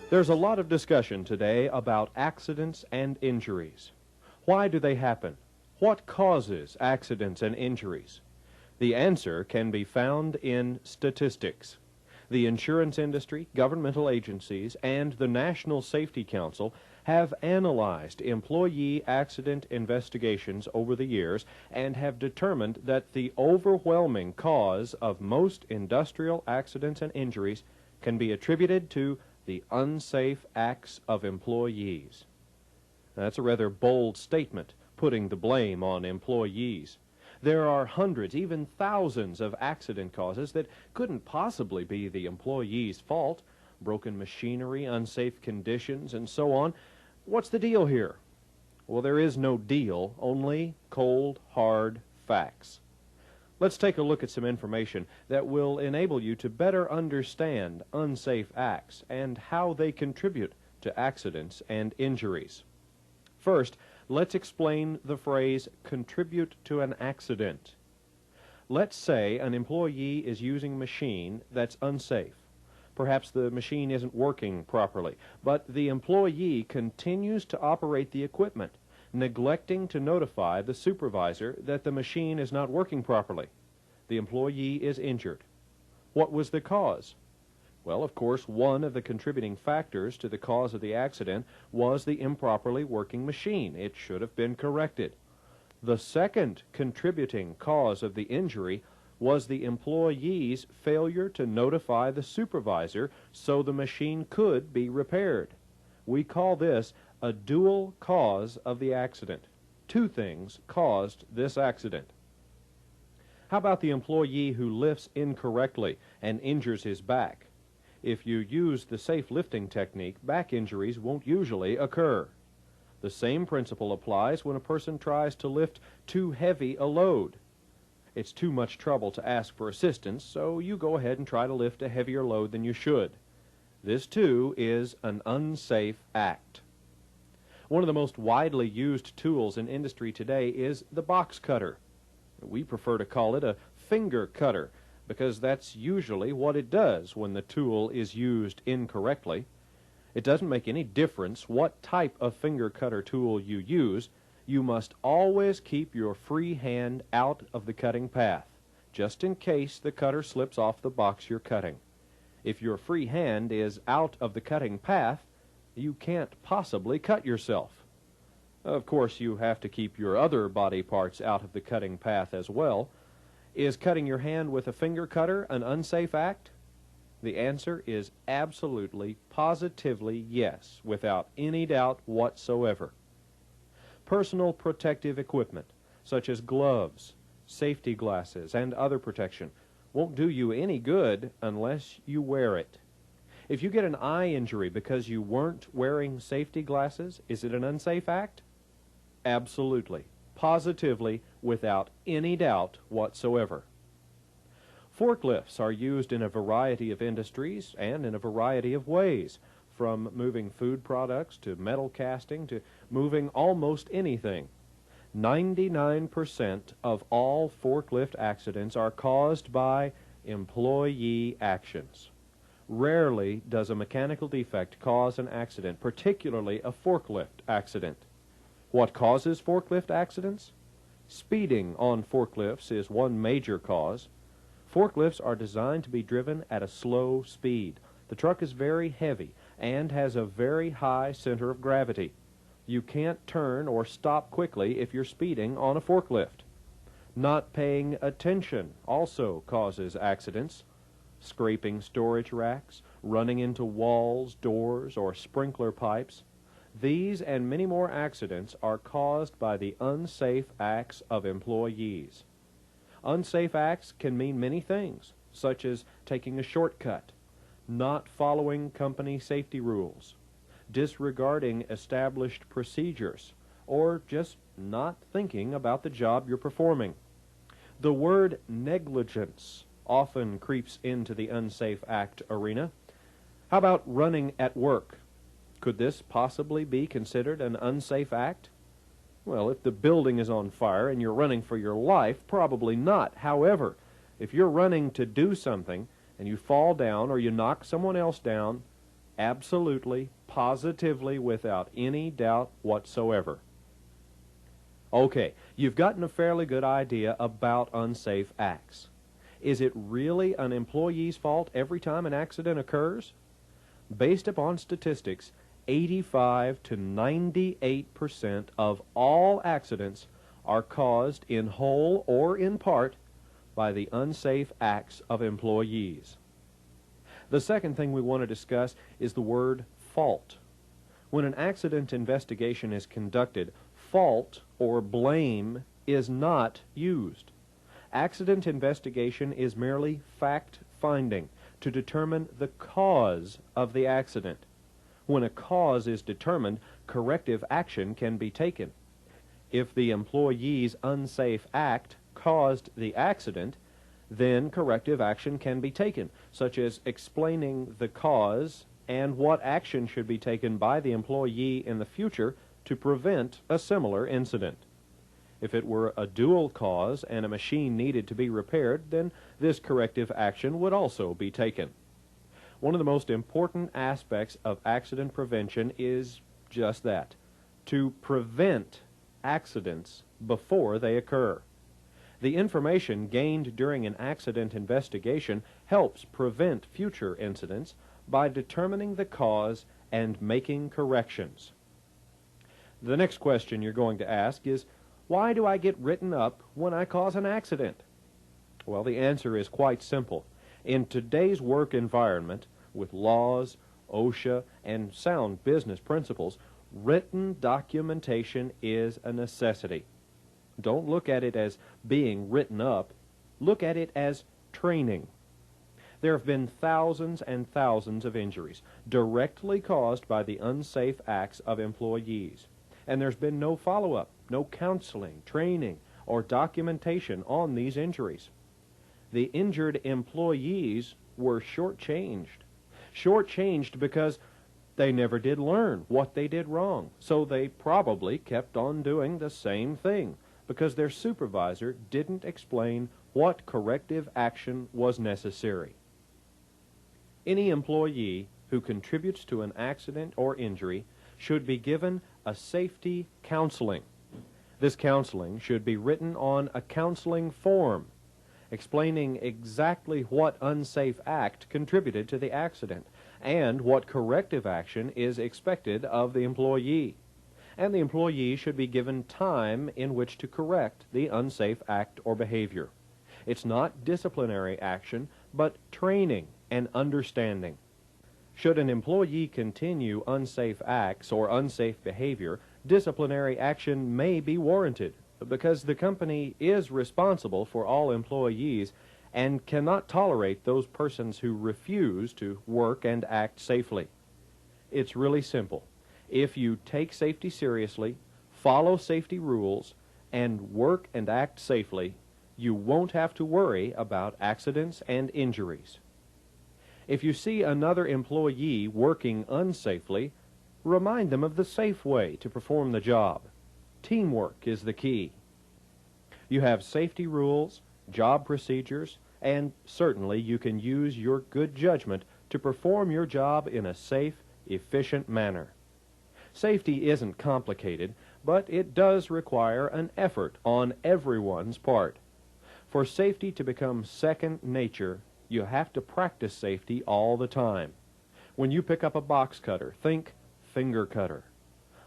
There's a lot of discussion today about accidents and injuries. Why do they happen? What causes accidents and injuries? The answer can be found in statistics. The insurance industry, governmental agencies, and the National Safety Council have analyzed employee accident investigations over the years and have determined that the overwhelming cause of most industrial accidents and injuries can be attributed to the unsafe acts of employees. That's a rather bold statement, putting the blame on employees. There are hundreds, even thousands of accident causes that couldn't possibly be the employee's fault. Broken machinery, unsafe conditions, and so on. What's the deal here? Well, there is no deal, only cold, hard facts. Let's take a look at some information that will enable you to better understand unsafe acts and how they contribute to accidents and injuries. First, let's explain the phrase contribute to an accident. Let's say an employee is using a machine that's unsafe. Perhaps the machine isn't working properly, but the employee continues to operate the equipment, neglecting to notify the supervisor that the machine is not working properly. The employee is injured. What was the cause? Well, of course, one of the contributing factors to the cause of the accident was the improperly working machine. It should have been corrected. The second contributing cause of the injury was the employee's failure to notify the supervisor so the machine could be repaired. We call this a dual cause of the accident. Two things caused this accident. How about the employee who lifts incorrectly and injures his back? If you use the safe lifting technique, back injuries won't usually occur. The same principle applies when a person tries to lift too heavy a load. It's too much trouble to ask for assistance, so you go ahead and try to lift a heavier load than you should. This, too, is an unsafe act. One of the most widely used tools in industry today is the box cutter. We prefer to call it a finger cutter because that's usually what it does when the tool is used incorrectly. It doesn't make any difference what type of finger cutter tool you use. You must always keep your free hand out of the cutting path, just in case the cutter slips off the box you're cutting. If your free hand is out of the cutting path, you can't possibly cut yourself. Of course, you have to keep your other body parts out of the cutting path as well. Is cutting your hand with a finger cutter an unsafe act? The answer is absolutely, positively yes, without any doubt whatsoever. Personal protective equipment, such as gloves, safety glasses, and other protection, won't do you any good unless you wear it. If you get an eye injury because you weren't wearing safety glasses, is it an unsafe act? Absolutely, positively, without any doubt whatsoever. Forklifts are used in a variety of industries and in a variety of ways, from moving food products to metal casting to moving almost anything. 99% of all forklift accidents are caused by employee actions. Rarely does a mechanical defect cause an accident, particularly a forklift accident. What causes forklift accidents? Speeding on forklifts is one major cause. Forklifts are designed to be driven at a slow speed. The truck is very heavy and has a very high center of gravity. You can't turn or stop quickly if you're speeding on a forklift. Not paying attention also causes accidents. Scraping storage racks, running into walls, doors, or sprinkler pipes. These and many more accidents are caused by the unsafe acts of employees. Unsafe acts can mean many things, such as taking a shortcut, not following company safety rules, disregarding established procedures, or just not thinking about the job you're performing. The word negligence often creeps into the unsafe act arena. How about running at work? Could this possibly be considered an unsafe act? Well, if the building is on fire and you're running for your life, probably not. However, if you're running to do something and you fall down or you knock someone else down, Absolutely, positively, without any doubt whatsoever. Okay, you've gotten a fairly good idea about unsafe acts. Is it really an employee's fault every time an accident occurs? Based upon statistics, 85 to 98% of all accidents are caused in whole or in part by the unsafe acts of employees. The second thing we want to discuss is the word fault. When an accident investigation is conducted, fault or blame is not used. Accident investigation is merely fact-finding to determine the cause of the accident. When a cause is determined, corrective action can be taken. If the employee's unsafe act caused the accident, then corrective action can be taken, such as explaining the cause and what action should be taken by the employee in the future to prevent a similar incident. If it were a dual cause and a machine needed to be repaired, then this corrective action would also be taken. One of the most important aspects of accident prevention is just that, to prevent accidents before they occur. The information gained during an accident investigation helps prevent future incidents by determining the cause and making corrections. The next question you're going to ask is, why do I get written up when I cause an accident? Well, the answer is quite simple. In today's work environment, with laws, OSHA, and sound business principles, written documentation is a necessity. Don't look at it as being written up. Look at it as training. There have been thousands and thousands of injuries directly caused by the unsafe acts of employees. And there's been no follow-up, no counseling, training, or documentation on these injuries. The injured employees were shortchanged. Shortchanged because they never did learn what they did wrong, so they probably kept on doing the same thing because their supervisor didn't explain what corrective action was necessary. Any employee who contributes to an accident or injury should be given a safety counseling. This counseling should be written on a counseling form, explaining exactly what unsafe act contributed to the accident and what corrective action is expected of the employee. And the employee should be given time in which to correct the unsafe act or behavior. It's not disciplinary action, but training and understanding. Should an employee continue unsafe acts or unsafe behavior, disciplinary action may be warranted because the company is responsible for all employees and cannot tolerate those persons who refuse to work and act safely. It's really simple. If you take safety seriously, follow safety rules, and work and act safely, you won't have to worry about accidents and injuries. If you see another employee working unsafely, remind them of the safe way to perform the job. Teamwork is the key. You have safety rules, job procedures, and certainly you can use your good judgment to perform your job in a safe, efficient manner. Safety isn't complicated, but it does require an effort on everyone's part. For safety to become second nature, you have to practice safety all the time. When you pick up a box cutter, think finger cutter.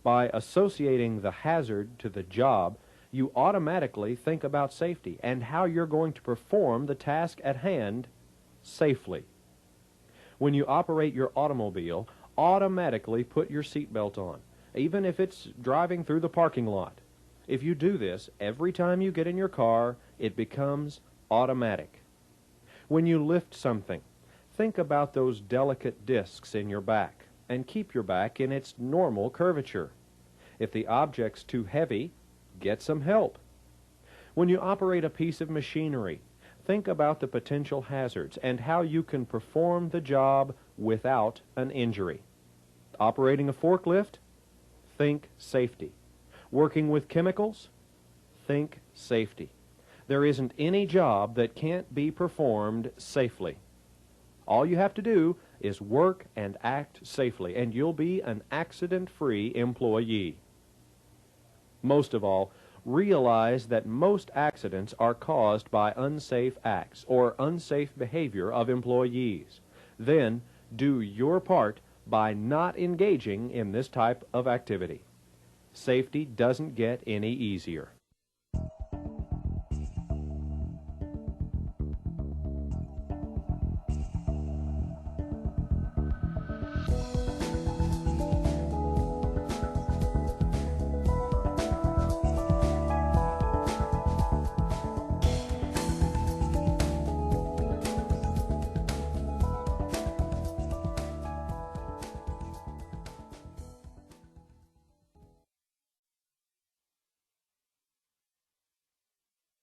By associating the hazard to the job, you automatically think about safety and how you're going to perform the task at hand safely. When you operate your automobile, automatically put your seatbelt on, even if it's driving through the parking lot. If you do this every time you get in your car, it becomes automatic. When you lift something, think about those delicate discs in your back and keep your back in its normal curvature. If the object's too heavy, get some help. When you operate a piece of machinery, think about the potential hazards and how you can perform the job without an injury. Operating a forklift? Think safety. Working with chemicals? Think safety. There isn't any job that can't be performed safely. All you have to do is work and act safely, and you'll be an accident-free employee. Most of all, realize that most accidents are caused by unsafe acts or unsafe behavior of employees. Then, do your part by not engaging in this type of activity. Safety doesn't get any easier.